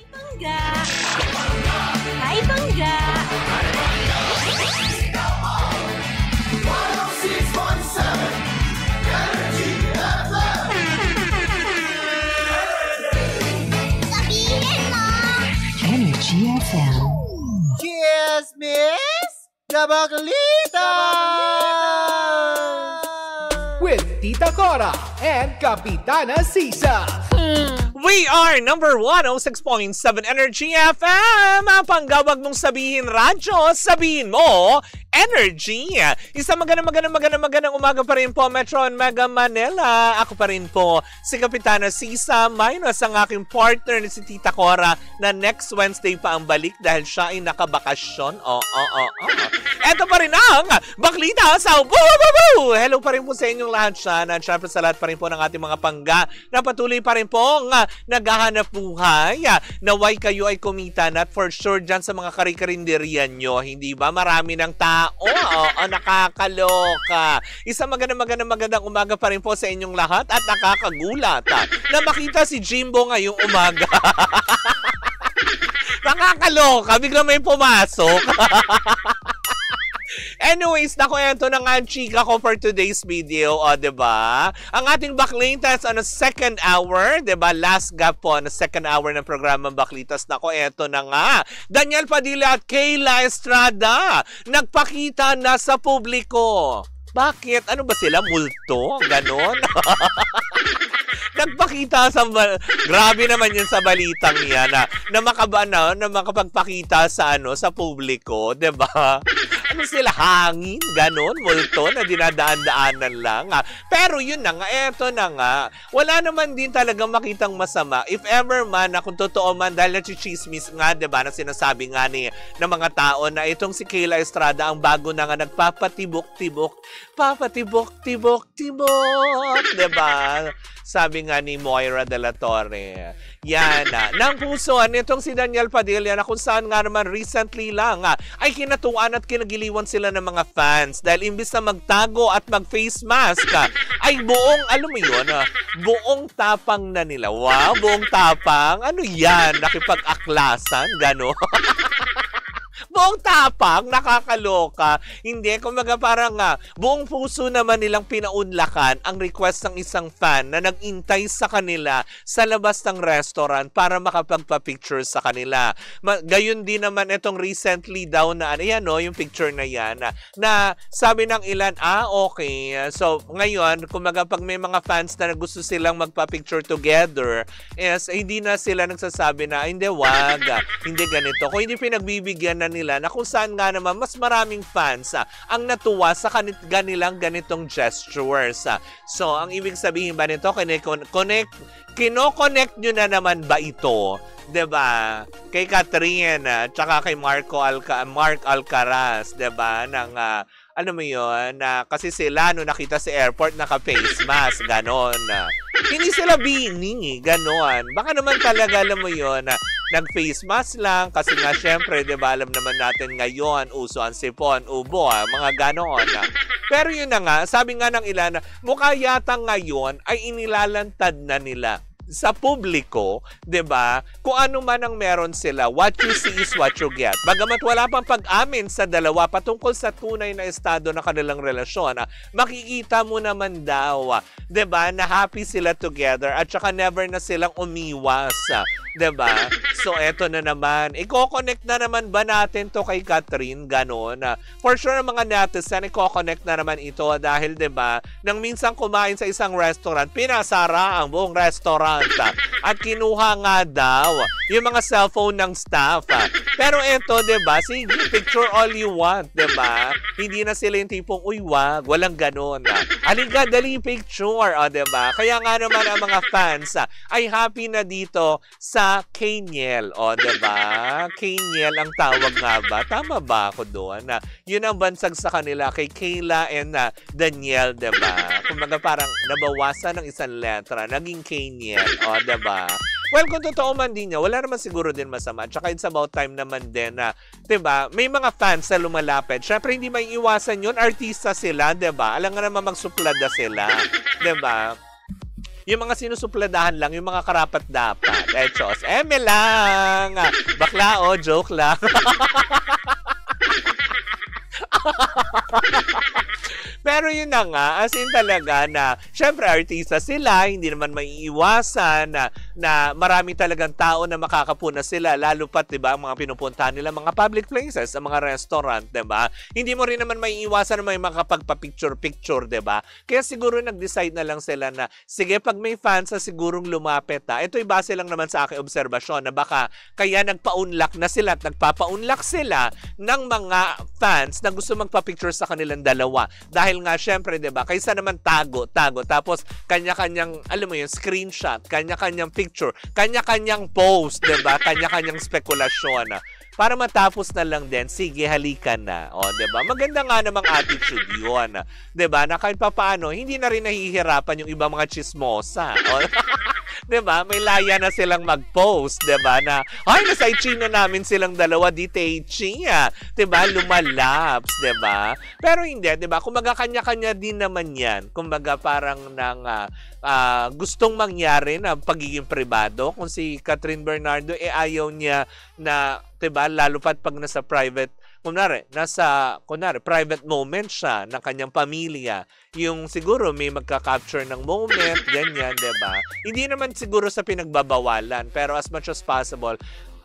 Bangga! Hi, Bangga! 106.7 Energy FM! Sabihin mo! Energy FM. Cheers, Miss Gabaglita! With Tita Cora and Kapitana Sisa. We are number 106.7 Energy FM. Panggawag mong sabihin radyo, sabihin mo Energy. Isang magandang umaga pa rin po, Metro and Mega Manila. Ako pa rin po, si Kapitana Sisa, minus ang aking partner na si Tita Cora na next Wednesday pa ang balik dahil siya ay nakabakasyon. Eto pa rin ang Baklita sa Boo! Hello pa rin po sa inyong lahat siya. At syempre sa lahat pa rin po ng ating mga pangga na patuloy pa rin po naghahanap buhay. Naway kayo ay kumita na at for sure dyan sa mga kari-karinderian nyo. Hindi ba? Marami ng tao. Nakakaloka. Isang magandang umaga pa rin po sa inyong lahat at nakakagulat na makita si Jimbo ngayong umaga. Nakakaloka. Bigla may pumasok. Anyways, eto na nga ang chika ko for today's video, diba? Ang ating Baklitas on a second hour, diba? Last gap po on a second hour ng programang Baklitas. Eto na nga. Daniel Padilla at Kayla Estrada nagpakita na sa publiko. Bakit? Ano ba sila? Multo? Ganon? Nagpakita sa... Grabe naman yun sa balitang yan na makapagpakita sa sa publiko, diba? Ano sila, hangin, ganon, multo na dinadaan-daanan lang. Pero yun na nga, eto na nga, wala naman din talaga makitang masama. If ever man, kung totoo man, dahil nachichismis nga, diba, na sinasabi nga ng mga tao na itong si Kayla Estrada ang bago na nga nagpapatibok-tibok, diba? Sabi nga ni Moira de la Torre. Yan ng pusoan nitong si Daniel Padilla na kung saan nga naman recently lang ay kinatuan at kinagiliwan sila ng mga fans dahil imbis na magtago at mag-face mask ay buong, alam mo yun, buong tapang na nila. Wow, buong tapang? Ano yan? Nakipag-aklasan? Gano'n? Buong tapang, nakakaloka. Hindi, kumbaga parang buong puso naman nilang pinaunlakan ang request ng isang fan na nag-intay sa kanila sa labas ng restaurant para makapagpa-picture sa kanila. Gayon din naman itong recently daw na yung picture na yan na sabi ng ilan, okay. So, ngayon, kumbaga pag may mga fans na gusto silang magpa-picture together, hindi na sila nagsasabi na, hindi, wag, hindi ganito. Kung hindi pinagbibigyan na nila na kung saan nga naman mas maraming fans ang natuwa sa kanilang ganitong gestures. So, ang ibig sabihin ba nito, kino-connect nyo na naman ba ito? Diba? Kay Catherine, tsaka kay Mark Alcaraz, diba? Ng, ano mo yun, kasi sila nung nakita sa airport naka-face mask, ganon. Hindi sila bini, ganon. Baka naman talaga, alam mo yun, nag-face mask lang kasi nga syempre, diba, alam naman natin ngayon, uso ang sipon, ubo, mga ganon. Pero yun na nga, sabi nga ng ilan, mukha yata ngayon ay inilalantad na nila sa publiko, 'di ba? Kung ano man ang meron sila, what you see is what you get. Bagamat wala pang pag-amin sa dalawa patungkol sa tunay na estado ng kanilang relasyon, makikita mo naman daw, 'di ba, na happy sila together at saka never na silang umiwas, 'di ba? So eto na naman, i-connect na naman ba natin to kay Catherine, ganon? For sure mga netizen, i-connect na naman ito dahil 'di ba, nang minsan kumain sa isang restaurant, pinasara ang buong restaurant at kinuha nga daw yung mga cellphone ng staff. Pero eto, 'di ba? Sige, picture all you want, 'di ba? Hindi na sila yung tipong, uy, wag, walang ganon. Halika, dali picture, 'di ba? Kaya nga naman ang mga fans ay happy na dito sa Kaniel, 'di ba? Kaniel ang tawag nga ba? Tama ba ako doon? Yun ang bansag sa kanila kay Kayla and Daniel, 'di ba? Kumbaga parang nabawasan ng isang letra, naging Kaniel, 'di ba? Well, kung totoo man din niya, wala naman siguro din masama. Tsaka it's about time naman din na, 'di ba, may mga fans na lumalapit. Syempre, hindi may iwasan yun. Artista sila, 'di ba? Alam nga naman magsuplada sila, 'di ba? Yung mga sinusupladahan lang, yung mga karapat-dapat. Chos, eme lang. Bakla, joke lang. Pero yun na nga, as in talaga na, syempre artista sila, hindi naman maiiwasan na marami talagang tao na makakapuna sila, lalo pat, diba, ang mga pinupuntahan nila, mga public places, ang mga restaurant, diba? Hindi mo rin naman maiiwasan na may makapagpa-picture-picture, diba? Kaya siguro nag-decide na lang sila na, sige, pag may fans na sigurong lumapit ito'y base lang naman sa aking obserbasyon na baka kaya nagpa-unlock na sila at nagpapa-unlock sila ng mga fans na gusto magpa-picture sa kanilang dalawa. Dahil nga, syempre, diba, kaysa naman tago, tapos kanya-kanyang, alam mo yun, screenshot, kanya-kanyang picture, kanya-kanyang post, diba, kanya-kanyang spekulasyon. Para matapos na lang din, sige, halika na. O, diba? Maganda nga namang attitude yun. Diba? Na kahit papaano, hindi na rin nahihirapan yung ibang mga chismosa. O, diba? May laya na silang mag-post, diba? Na, ay, nasa ichino namin silang dalawa, di techi. Diba? Lumalaps, diba? Pero hindi, diba? Kumbaga, kanya-kanya din naman yan. Kumbaga, parang nang gustong mangyari na pagiging pribado. Kung si Catherine Bernardo, ayaw niya na, diba, lalo pat pag nasa private, private moment siya ng kanyang pamilya. Yung siguro may magka-capture ng moment, ganyan, diba? Hindi naman siguro sa pinagbabawalan, pero as much as possible,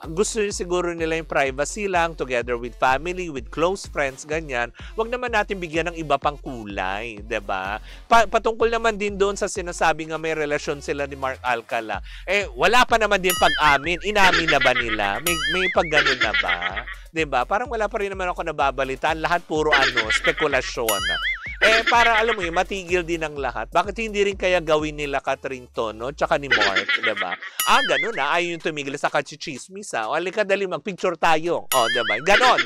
gusto siguro nila yung privacy lang together with family, with close friends, ganyan. Wag naman natin bigyan ng iba pang kulay, diba? Patungkol naman din doon sa sinasabi nga may relasyon sila ni Mark Alcala. Wala pa naman din pag-amin. Inamin na ba nila? May pag-ganon na ba? Diba? Parang wala pa rin naman ako nababalitaan. Lahat puro spekulasyon. Para alam mo yun, matigil din ang lahat. Bakit hindi rin kaya gawin nila Catherine Tono tsaka ni Mark, diba? Ganun ayaw yung tumigil sa kachichismis, O, alika dali, mag-picture tayo. O, diba? Ganon.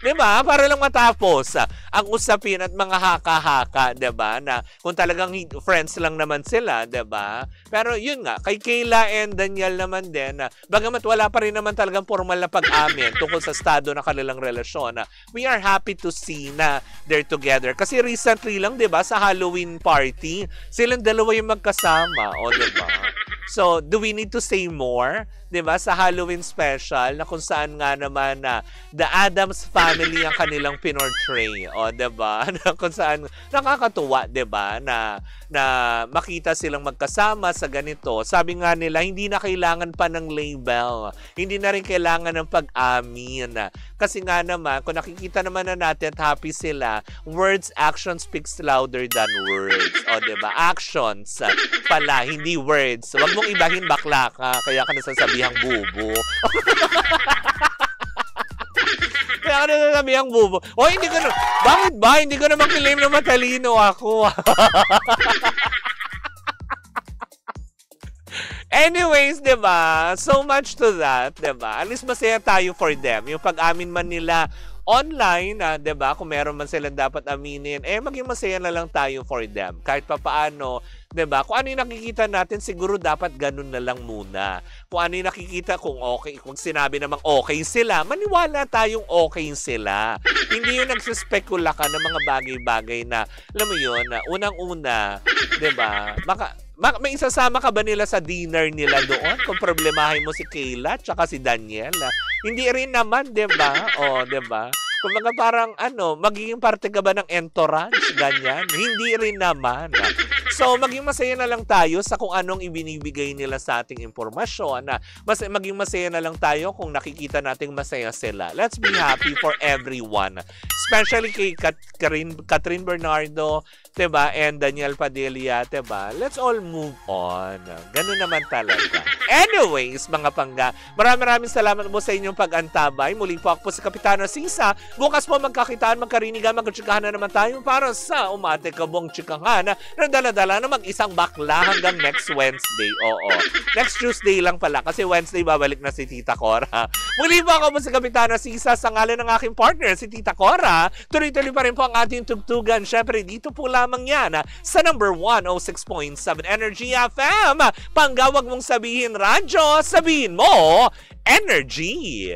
Diba? Para lang matapos ang usapin at mga haka-haka, diba? Na kung talagang friends lang naman sila, diba? Pero yun nga, kay Kayla and Daniel naman din, bagamat wala pa rin naman talagang formal na pag-amin tungkol sa estado ng kanilang relasyon, we are happy to see na they're together. Kasi recently lang, diba, sa Halloween party, silang dalawa yung magkasama. O, diba? So, do we need to say more? Diba? Sa Halloween special na kung saan nga naman the Addams family ang kanilang pinortray. O, diba? Na kung saan nakakatuwa, diba? Na makita silang magkasama sa ganito. Sabi nga nila, hindi na kailangan pa ng label. Hindi na rin kailangan ng pag-amin. Kasi nga naman, kung nakikita naman na natin at happy sila, words, action speaks louder than words. O, diba? Actions pala, hindi words. Wag mong ibahin, bakla ka. Kaya ka nasasabihang bubo. Kaya ka nasasabihang bubo. O, hindi ko na, bakit ba? Hindi ko naman claim na matalino ako. Anyways, diba? So much to that, diba? At least masaya tayo for them. Yung pag-amin man nila online, diba? Kung meron man silang dapat aminin, maging masaya na lang tayo for them. Kahit papaano, diba? Kung ano yung nakikita natin, siguro dapat ganun na lang muna. Kung ano yung nakikita, kung okay, kung sinabi namang okay sila, maniwala tayong okay sila. Hindi yung nagsispekula ka ng mga bagay-bagay na, alam mo yun, unang-una, diba? May isasama ka ba nila sa dinner nila doon? Kung problemahin mo si Kayla tsaka si Daniel. Hindi rin naman, diba? O, diba? Kumbaga parang magiging parte ka ba ng entourage? Ganyan? Hindi rin naman. So, maging masaya na lang tayo sa kung anong ibinibigay nila sa ating impormasyon. Maging masaya na lang tayo kung nakikita nating masaya sila. Let's be happy for everyone. Especially kay Catherine Bernardo, diba? And Daniel Padilla, diba? Let's all move on. Ganun naman talaga. Anyways, mga pangga, maraming salamat po sa inyong pag-antabay. Muli po ako po si Kapitana Sisa. Bukas po magkakitaan, magkarinigan, magkatsikahan na naman tayo para sa umate kabong tsikahan na dala-dala na mag-isang bakla hanggang next Wednesday. Oo. Next Tuesday lang pala kasi Wednesday babalik na si Tita Cora. Muli po ako po si Kapitana Sisa sa ngalan ng aking partner, si Tita Cora. Tuloy-tuloy pa rin po ang ating tugtugan. Syempre, dito po lamang yan sa number 106.7 Energy FM. Panggawag mong sabihin radyo, sabihin mo, Energy!